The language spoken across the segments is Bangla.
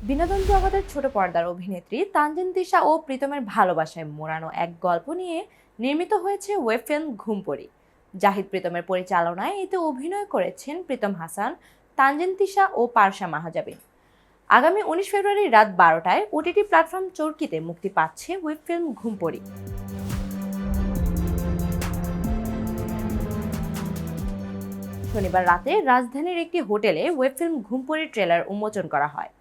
বিনোদন জগতের ছোট পর্দার অভিনেত্রী তানজিন তিশা ও প্রীতমের ভালোবাসায় মোড়ানো এক গল্প নিয়ে নির্মিত হয়েছে ওয়েব ফিল্ম ঘুমপড়ি। জাহিদ প্রীতমের পরিচালনায় এতে অভিনয় করেছেন প্রীতম হাসান, তানজিন তিশা ও পারসা মাহাজাবিন। আগামী 19 ফেব্রুয়ারি রাত 12টায় ওটিটি প্ল্যাটফর্ম চরকিতে মুক্তি পাচ্ছে ওয়েব ফিল্ম ঘুমপড়ি। শনিবার রাতে রাজধানীর একটি হোটেলে ওয়েব ফিল্ম ঘুমপড়ির ট্রেলার উন্মোচন করা হয়।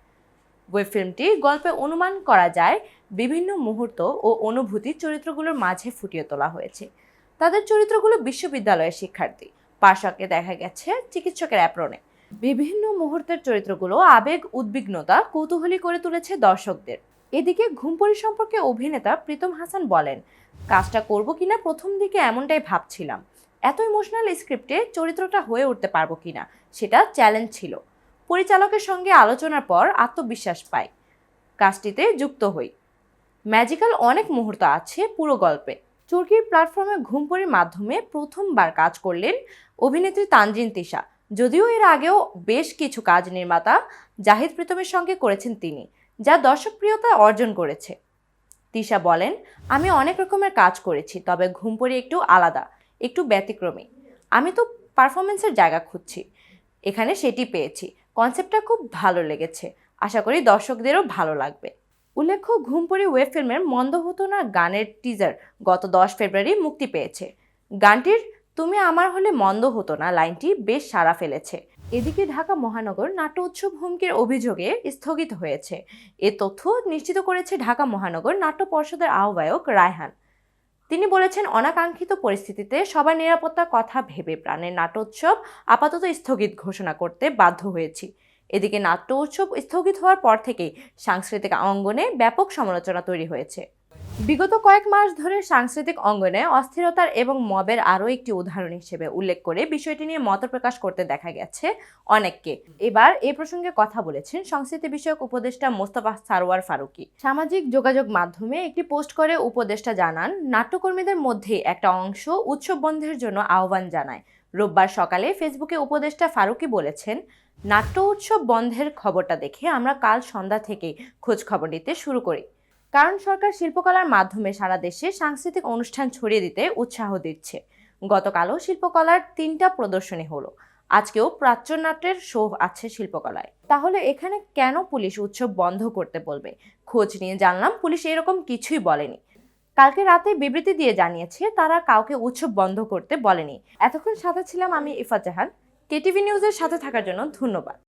ওয়েব ফিল্মটি গল্পে অনুমান করা যায় বিভিন্ন মুহূর্ত ও অনুভূতি চরিত্রগুলোর মাঝে ফুটিয়ে তোলা হয়েছে। তাদের চরিত্রগুলো বিশ্ববিদ্যালয়ের শিক্ষার্থী, পার্শ্বকে দেখা গেছে চিকিৎসকের অ্যাপ্রনে। বিভিন্ন মুহূর্তের চরিত্রগুলো আবেগ, উদ্বিগ্নতা, কৌতূহলী করে তুলেছে দর্শকদের। এদিকে ঘুমপড়ি সম্পর্কে অভিনেতা প্রীতম হাসান বলেন, কাজটা করব কিনা প্রথম দিকে এমনটাই ভাবছিলাম। এত ইমোশনাল স্ক্রিপ্টে চরিত্রটা হয়ে উঠতে পারবো কিনা সেটা চ্যালেঞ্জ ছিল। পরিচালকের সঙ্গে আলোচনার পর আত্মবিশ্বাস পাই, কাজটিতে যুক্ত হই। ম্যাজিক্যাল অনেক মুহূর্ত আছে পুরো গল্পে। চরকির প্ল্যাটফর্মে ঘুমপড়ির মাধ্যমে প্রথমবার কাজ করলেন অভিনেত্রী তানজিন তিশা। যদিও এর আগেও বেশ কিছু কাজ নির্মাতা জাহিদ প্রীতমের সঙ্গে করেছেন তিনি, যা দর্শকপ্রিয়তা অর্জন করেছে। তিশা বলেন, আমি অনেক রকমের কাজ করেছি, তবে ঘুমপড়ি একটু আলাদা, একটু ব্যতিক্রমী। আমি তো পারফরমেন্সের জায়গা খুঁজছি, এখানে সেটি পেয়েছি। কনসেপ্টটা খুব ভালো লেগেছে, আশা করি দর্শকদেরও ভালো লাগবে। উল্লেখ্য, ঘুমপড়ি ওয়েব ফিল্মের মন্দ হতো না গানের টিজার গত 10 ফেব্রুয়ারি মুক্তি পেয়েছে। গানটির তুমি আমার হলে মন্দ হতো না লাইনটি বেশ সাড়া ফেলেছে। এদিকে ঢাকা মহানগর নাট্য উৎসব হুমকির অভিযোগে স্থগিত হয়েছে। এ তথ্য নিশ্চিত করেছে ঢাকা মহানগর নাট্য পর্ষদের আহ্বায়ক রায়হান। তিনি বলেছেন, অনাকাঙ্ক্ষিত পরিস্থিতিতে সবার নিরাপত্তার কথা ভেবে প্রাণের নাট্যোৎসব আপাতত স্থগিত ঘোষণা করতে বাধ্য হয়েছি। এদিকে নাট্য উৎসব স্থগিত হওয়ার পর থেকেই সাংস্কৃতিক অঙ্গনে ব্যাপক সমালোচনা তৈরি হয়েছে। বিগত কয়েক মাস ধরে সাংস্কৃতিক অঙ্গনে অস্থিরতার এবং মবের আরও একটি উদাহরণ হিসেবে উল্লেখ করে বিষয়টি নিয়ে মতপ্রকাশ করতে দেখা গেছে অনেককে। এবার এ প্রসঙ্গে কথা বলেছেন সংস্কৃতি বিষয়ক উপদেষ্টা মোস্তফা সারোয়ার ফারুকী। সামাজিক যোগাযোগ মাধ্যমে একটি পোস্ট করে উপদেষ্টা জানান, নাট্যকর্মীদের মধ্যে একটা অংশ উৎসব বন্ধের জন্য আহ্বান জানায়। রোববার সকালে ফেসবুকে উপদেষ্টা ফারুকী বলেছেন, নাট্য উৎসব বন্ধের খবরটা দেখে আমরা কাল সন্ধ্যা থেকেই খোঁজ খবর নিতে শুরু করি, কারণ সরকার শিল্পকলার মাধ্যমে সারা দেশে সাংস্কৃতিক অনুষ্ঠান ছড়িয়ে দিতে উৎসাহ দিচ্ছে। গতকালও শিল্পকলার 3টা প্রদর্শনী হলো, আজকেও প্রাচ্যনাট্যের শো আছে শিল্পকলায়। তাহলে এখানে কেন পুলিশ উৎসব বন্ধ করতে বলবে? খোঁজ নিয়ে জানলাম, পুলিশ এরকম কিছুই বলেনি। কালকে রাতে বিবৃতি দিয়ে জানিয়েছে তারা কাউকে উৎসব বন্ধ করতে বলেনি। এতক্ষণ সাথে ছিলাম আমি ইফা জাহান। কেটিভি নিউজের সাথে থাকার জন্য ধন্যবাদ।